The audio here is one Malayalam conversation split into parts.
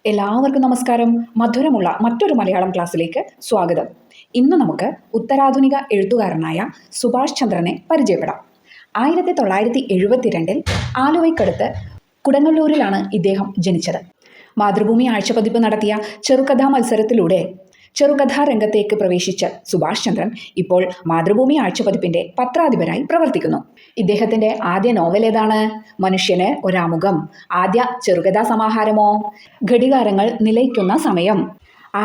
എല്ലാവർക്കും നമസ്കാരം. മധുരമുള്ള മറ്റൊരു മലയാളം ക്ലാസ്സിലേക്ക് സ്വാഗതം. ഇന്ന് നമുക്ക് ഉത്തരാധുനിക എഴുത്തുകാരനായ സുഭാഷ് ചന്ദ്രനെ പരിചയപ്പെടാം. 1972 ആലുവയ്ക്കടുത്ത് കുടങ്ങല്ലൂരിലാണ് ഇദ്ദേഹം ജനിച്ചത്. മാതൃഭൂമി ആഴ്ചപ്പതിപ്പ് നടത്തിയ ചെറുകഥാ മത്സരത്തിലൂടെ ചെറുകഥാ രംഗത്തേക്ക് പ്രവേശിച്ച സുഭാഷ് ചന്ദ്രൻ ഇപ്പോൾ മാതൃഭൂമി ആഴ്ചപ്പതിപ്പിന്റെ പത്രാധിപരായി പ്രവർത്തിക്കുന്നു. ഇദ്ദേഹത്തിന്റെ ആദ്യ നോവൽ ഏതാണ്? മനുഷ്യന് ഒരാമുഖം. ആദ്യ ചെറുകഥാ സമാഹാരമോ? ഘടികാരങ്ങൾ നിലയ്ക്കുന്ന സമയം.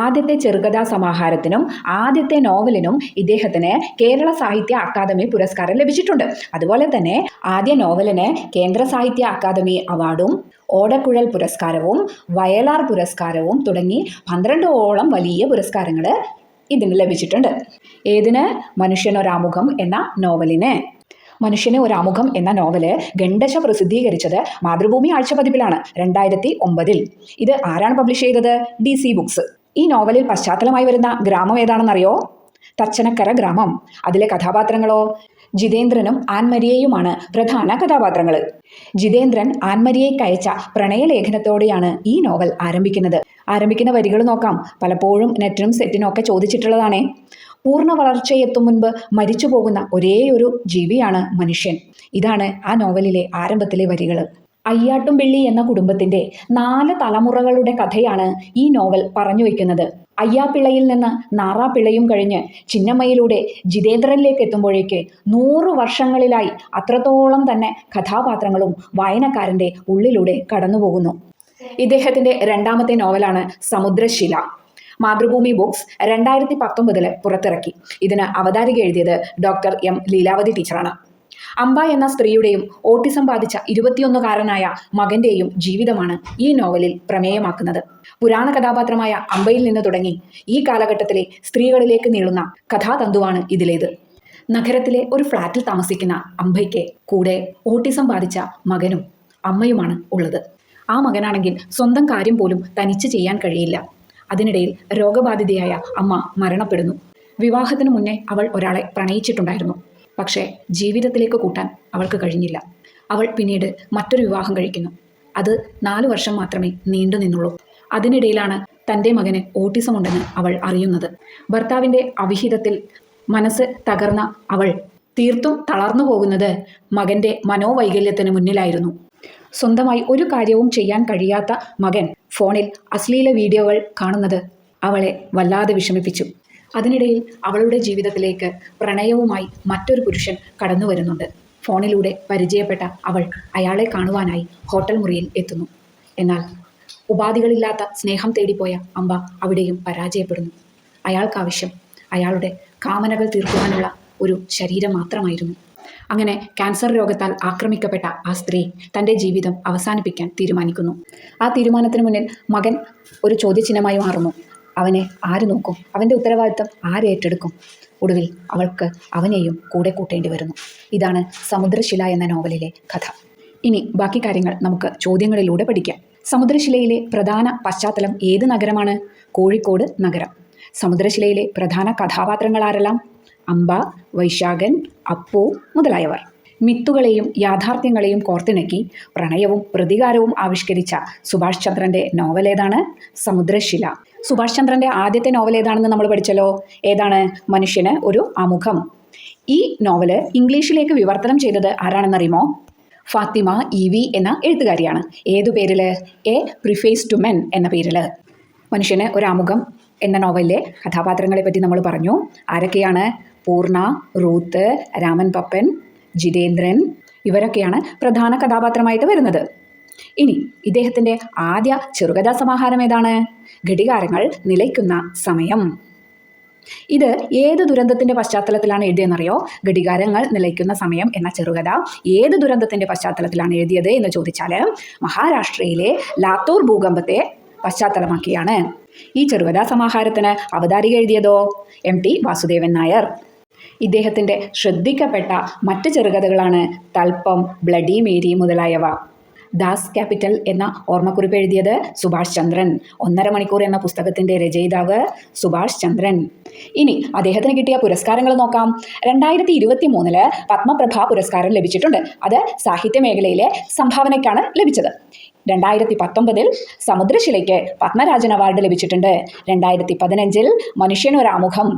ആദ്യത്തെ ചെറുകഥാ സമാഹാരത്തിനും ആദ്യത്തെ നോവലിനും ഇദ്ദേഹത്തിന് കേരള സാഹിത്യ അക്കാദമി പുരസ്കാരം ലഭിച്ചിട്ടുണ്ട്. അതുപോലെ തന്നെ ആദ്യ നോവലിന് കേന്ദ്ര സാഹിത്യ അക്കാദമി അവാർഡും ഓടക്കുഴൽ പുരസ്കാരവും വയലാർ പുരസ്കാരവും തുടങ്ങി 12ഓളം വലിയ പുരസ്കാരങ്ങൾ ഇതിന് ലഭിച്ചിട്ടുണ്ട്. ഏതിന്? മനുഷ്യനൊരാമുഖം എന്ന നോവലിന്. മനുഷ്യന് ഒരാമുഖം എന്ന നോവല് ഖണ്ഡശ പ്രസിദ്ധീകരിച്ചത് മാതൃഭൂമി ആഴ്ചപ്പതിപ്പിലാണ് 2009. ഇത് ആരാണ് പബ്ലിഷ് ചെയ്തത്? DC books. ഈ നോവലിൽ പശ്ചാത്തലമായി വരുന്ന ഗ്രാമം ഏതാണെന്നറിയോ? തച്ചനക്കര ഗ്രാമം. അതിലെ കഥാപാത്രങ്ങളോ? ജിതേന്ദ്രനും ആൻമരിയയുമാണ് പ്രധാന കഥാപാത്രങ്ങൾ. ജിതേന്ദ്രൻ ആൻമരിയയ്ക്ക് അയച്ച പ്രണയലേഖനത്തോടെയാണ് ഈ നോവൽ ആരംഭിക്കുന്ന വരികൾ നോക്കാം. പലപ്പോഴും നെറ്റിനും സെറ്റിനും ഒക്കെ ചോദിച്ചിട്ടുള്ളതാണേ. പൂർണ്ണ വളർച്ചയെത്തും മുൻപ് മരിച്ചു പോകുന്ന ഒരേയൊരു ജീവിയാണ് മനുഷ്യൻ. ഇതാണ് ആ നോവലിലെ ആരംഭത്തിലെ വരികൾ. അയ്യാട്ടുംപിള്ളി എന്ന കുടുംബത്തിന്റെ 4 തലമുറകളുടെ കഥയാണ് ഈ നോവൽ പറഞ്ഞു വയ്ക്കുന്നത്. അയ്യാപ്പിള്ളയിൽ നിന്ന് നാറാപ്പിള്ളയും കഴിഞ്ഞ് ചിന്നമ്മയിലൂടെ ജിതേന്ദ്രനിലേക്ക് എത്തുമ്പോഴേക്ക് 100 വർഷങ്ങളിലായി അത്രത്തോളം തന്നെ കഥാപാത്രങ്ങളും വായനക്കാരൻ്റെ ഉള്ളിലൂടെ കടന്നുപോകുന്നു. ഇദ്ദേഹത്തിൻ്റെ രണ്ടാമത്തെ നോവലാണ് സമുദ്രശില. മാതൃഭൂമി ബുക്സ് 2019 പുറത്തിറക്കി. ഇതിന് അവതാരിക എഴുതിയത് ഡോക്ടർ M. ലീലാവതി ടീച്ചറാണ്. അംബ എന്ന സ്ത്രീയുടെയും ഓട്ടിസം ബാധിച്ച 21കാരനായ മകന്റെയും ജീവിതമാണ് ഈ നോവലിൽ പ്രമേയമാക്കുന്നത്. പുരാണ കഥാപാത്രമായ അംബയിൽ നിന്ന് തുടങ്ങി ഈ കാലഘട്ടത്തിലെ സ്ത്രീകളിലേക്ക് നീളുന്ന കഥാതന്തുവാണ് ഇതിലേത്. നഗരത്തിലെ ഒരു ഫ്ലാറ്റിൽ താമസിക്കുന്ന അംബയ്ക്ക് കൂടെ ഓട്ടിസം ബാധിച്ച മകനും അമ്മയുമാണ് ഉള്ളത്. ആ മകനാണെങ്കിൽ സ്വന്തം കാര്യം പോലും തനിച്ച് ചെയ്യാൻ കഴിയില്ല. അതിനിടയിൽ രോഗബാധിതയായ അമ്മ മരണപ്പെടുന്നു. വിവാഹത്തിന് മുന്നേ അവൾ ഒരാളെ പ്രണയിച്ചിട്ടുണ്ടായിരുന്നു. പക്ഷേ ജീവിതത്തിലേക്ക് കൂട്ടാൻ അവൾക്ക് കഴിഞ്ഞില്ല. അവൾ പിന്നീട് മറ്റൊരു വിവാഹം കഴിക്കുന്നു. അത് 4 വർഷം മാത്രമേ നീണ്ടു നിന്നുള്ളൂ. അതിനിടയിലാണ് തൻ്റെ മകന് ഓട്ടിസം ഉണ്ടെന്ന് അവൾ അറിയുന്നത്. ഭർത്താവിൻ്റെ അവിഹിതത്തിൽ മനസ്സ് തകർന്ന അവൾ തീർത്തും തളർന്നു പോകുന്നത് മകൻ്റെ മനോവൈകല്യത്തിന് മുന്നിലായിരുന്നു. സ്വന്തമായി ഒരു കാര്യവും ചെയ്യാൻ കഴിയാത്ത മകൻ ഫോണിൽ അശ്ലീല വീഡിയോകൾ കാണുന്നത് അവളെ വല്ലാതെ വിഷമിപ്പിച്ചു. അതിനിടയിൽ അവളുടെ ജീവിതത്തിലേക്ക് പ്രണയവുമായി മറ്റൊരു പുരുഷൻ കടന്നു വരുന്നുണ്ട്. ഫോണിലൂടെ പരിചയപ്പെട്ട അവൾ അയാളെ കാണുവാനായി ഹോട്ടൽ മുറിയിൽ എത്തുന്നു. എന്നാൽ ഉപാധികളില്ലാത്ത സ്നേഹം തേടിപ്പോയ അംബ അവിടെയും പരാജയപ്പെടുന്നു. അയാൾക്കാവശ്യം അയാളുടെ കാമനകൾ തീർക്കുവാനുള്ള ഒരു ശരീരം മാത്രമായിരുന്നു. അങ്ങനെ ക്യാൻസർ രോഗത്താൽ ആക്രമിക്കപ്പെട്ട ആ സ്ത്രീ തൻ്റെ ജീവിതം അവസാനിപ്പിക്കാൻ തീരുമാനിക്കുന്നു. ആ തീരുമാനത്തിന് മുന്നിൽ മകൻ ഒരു ചോദ്യചിഹ്നമായി മാറുന്നു. അവനെ ആര് നോക്കും? അവൻ്റെ ഉത്തരവാദിത്തം ആരേറ്റെടുക്കും? ഒടുവിൽ അവൾക്ക് അവനെയും കൂടെ കൂട്ടേണ്ടി വരുന്നു. ഇതാണ് സമുദ്രശില എന്ന നോവലിലെ കഥ. ഇനി ബാക്കി കാര്യങ്ങൾ നമുക്ക് ചോദ്യങ്ങളിലൂടെ പഠിക്കാം. സമുദ്രശിലയിലെ പ്രധാന പശ്ചാത്തലം ഏത് നഗരമാണ്? കോഴിക്കോട് നഗരം. സമുദ്രശിലയിലെ പ്രധാന കഥാപാത്രങ്ങൾ ആരെല്ലാം? അംബ, വൈശാഖൻ, അപ്പു മുതലായവർ. മിത്തുകളെയും യാഥാർത്ഥ്യങ്ങളെയും കോർത്തിണക്കി പ്രണയവും പ്രതികാരവും ആവിഷ്കരിച്ച സുഭാഷ് ചന്ദ്രൻ്റെ നോവൽ ഏതാണ്? സമുദ്രശില. സുഭാഷ് ചന്ദ്രൻ്റെ ആദ്യത്തെ നോവൽ ഏതാണെന്ന് നമ്മൾ പഠിച്ചല്ലോ. ഏതാണ്? മനുഷ്യന് ഒരു ആമുഖം. ഈ നോവല് ഇംഗ്ലീഷിലേക്ക് വിവർത്തനം ചെയ്തത് ആരാണെന്നറിയുമോ? ഫാത്തിമ EV എന്ന എഴുത്തുകാരിയാണ്. ഏതു പേരിൽ? എ പ്രിഫേസ് ടു മെൻ എന്ന പേരിൽ. മനുഷ്യന് ഒരാമുഖം എന്ന നോവലിലെ കഥാപാത്രങ്ങളെ പറ്റി നമ്മൾ പറഞ്ഞു. ആരൊക്കെയാണ്? പൂർണ്ണ, റൂത്ത്, രാമൻ പപ്പൻ, ജിതേന്ദ്രൻ, ഇവരൊക്കെയാണ് പ്രധാന കഥാപാത്രമായിട്ട് വരുന്നത്. ഇനി ഇദ്ദേഹത്തിൻ്റെ ആദ്യ ചെറുകഥാ സമാഹാരം ഏതാണ്? ഘടികാരങ്ങൾ നിലയ്ക്കുന്ന സമയം. ഇത് ഏത് ദുരന്തത്തിൻ്റെ പശ്ചാത്തലത്തിലാണ് എഴുതിയെന്നറിയോ? ഘടികാരങ്ങൾ നിലയ്ക്കുന്ന സമയം എന്ന ചെറുകഥ ഏത് ദുരന്തത്തിൻ്റെ പശ്ചാത്തലത്തിലാണ് എഴുതിയത് എന്ന് ചോദിച്ചാൽ മഹാരാഷ്ട്രയിലെ ലാത്തൂർ ഭൂകമ്പത്തെ പശ്ചാത്തലമാക്കിയാണ്. ഈ ചെറുകഥാ സമാഹാരത്തിന് അവതാരിക എഴുതിയതോ? MT വാസുദേവൻ നായർ. ഇദ്ദേഹത്തിൻ്റെ ശ്രദ്ധിക്കപ്പെട്ട മറ്റ് ചെറുകഥകളാണ് തൽപ്പം, ബ്ലഡി മേരി മുതലായവ. ദാസ് ക്യാപിറ്റൽ എന്ന ഓർമ്മക്കുറിപ്പ് എഴുതിയത് സുഭാഷ് ചന്ദ്രൻ. 1.5 മണിക്കൂർ എന്ന പുസ്തകത്തിൻ്റെ രചയിതാവ് സുഭാഷ് ചന്ദ്രൻ. ഇനി അദ്ദേഹത്തിന് കിട്ടിയ പുരസ്കാരങ്ങൾ നോക്കാം. 2023 പത്മപ്രഭ പുരസ്കാരം ലഭിച്ചിട്ടുണ്ട്. അത് സാഹിത്യ മേഖലയിലെ സംഭാവനയ്ക്കാണ് ലഭിച്ചത്. 2019 സമുദ്രശിലയ്ക്ക് പത്മരാജൻ അവാർഡ് ലഭിച്ചിട്ടുണ്ട്. 2015 മനുഷ്യനൊരാമുഖം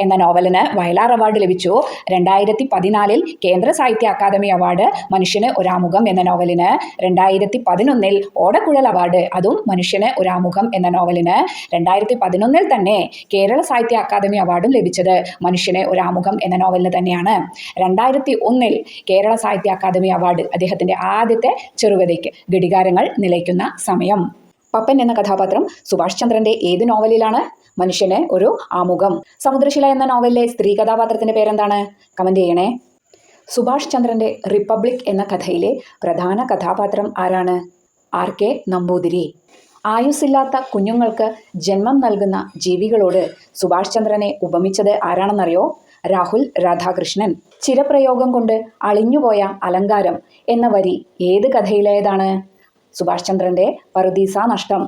എന്ന നോവലിന് വയലാർ അവാർഡ് ലഭിച്ചു. 2014 കേന്ദ്ര സാഹിത്യ അക്കാദമി അവാർഡ് മനുഷ്യന് ഒരാമുഖം എന്ന നോവലിന്. 2011 ഓടക്കുഴൽ അവാർഡ്, അതും മനുഷ്യന് ഒരാമുഖം എന്ന നോവലിന്. 2011 തന്നെ കേരള സാഹിത്യ അക്കാദമി അവാർഡും ലഭിച്ചത് മനുഷ്യന് ഒരാമുഖം എന്ന നോവലിന് തന്നെയാണ്. 2001 കേരള സാഹിത്യ അക്കാദമി അവാർഡ് അദ്ദേഹത്തിൻ്റെ ആദ്യത്തെ ചെറുകഥയ്ക്ക് ഘടികാരങ്ങൾ നിലയ്ക്കുന്ന സമയം. പപ്പൻ എന്ന കഥാപാത്രം സുഭാഷ് ചന്ദ്രന്റെ ഏത് നോവലിലാണ്? മനുഷ്യന് ഒരു ആമുഖം. സമുദ്രശില എന്ന നോവലിലെ സ്ത്രീ കഥാപാത്രത്തിന്റെ പേരെന്താണ്? കമന്റ് ചെയ്യണേ. സുഭാഷ് ചന്ദ്രന്റെ റിപ്പബ്ലിക് എന്ന കഥയിലെ പ്രധാന കഥാപാത്രം ആരാണ്? RK നമ്പൂതിരി. ആയുസ്സില്ലാത്ത കുഞ്ഞുങ്ങൾക്ക് ജന്മം നൽകുന്ന ജീവികളോട് സുഭാഷ് ചന്ദ്രനെ ഉപമിച്ചത് ആരാണെന്നറിയോ? രാഹുൽ രാധാകൃഷ്ണൻ. ചിരപ്രയോഗം കൊണ്ട് അളിഞ്ഞുപോയ അലങ്കാരം എന്ന വരി ഏത് കഥയിലേതാണ്? സുഭാഷ് ചന്ദ്രന്റെ പറുദീസ നഷ്ടം.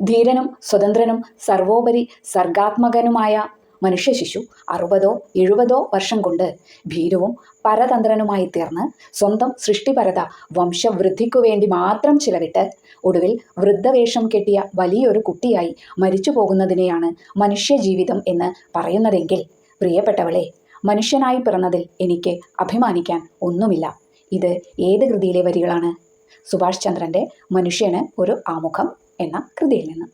ധീരനും സ്വതന്ത്രനും സർവോപരി സർഗാത്മകനുമായ മനുഷ്യ ശിശു 60-70 വർഷം കൊണ്ട് ഭീരുവും പരതന്ത്രനുമായി തീർന്ന് സ്വന്തം സൃഷ്ടിപരത വംശവൃദ്ധിക്കു വേണ്ടി മാത്രം ചിലവിട്ട് ഒടുവിൽ വൃദ്ധവേഷം കെട്ടിയ വലിയൊരു കുട്ടിയായി മരിച്ചു പോകുന്നതിനെയാണ് മനുഷ്യജീവിതം എന്ന് പറയുന്നതെങ്കിൽ, പ്രിയപ്പെട്ടവളെ, മനുഷ്യനായി പിറന്നതിൽ എനിക്ക് അഭിമാനിക്കാൻ ഒന്നുമില്ല. ഇത് ഏത് കൃതിയിലെ വരികളാണ്? സുഭാഷ് ചന്ദ്രന്റെ മനുഷ്യന് ഒരു ആമുഖം എന്ന കൃതിയിൽ നിന്ന്.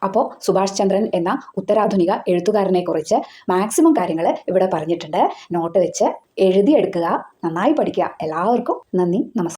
അപ്പോൾ സുഭാഷ് ചന്ദ്രൻ എന്ന ഉത്തരാധുനിക എഴുത്തുകാരനെ കുറിച്ച് മാക്സിമം കാര്യങ്ങൾ ഇവിടെ പറഞ്ഞിട്ടുണ്ട്. നോട്ട് വെച്ച് എഴുതിയെടുക്കുക, നന്നായി പഠിക്കുക. എല്ലാവർക്കും നന്ദി, നമസ്കാരം.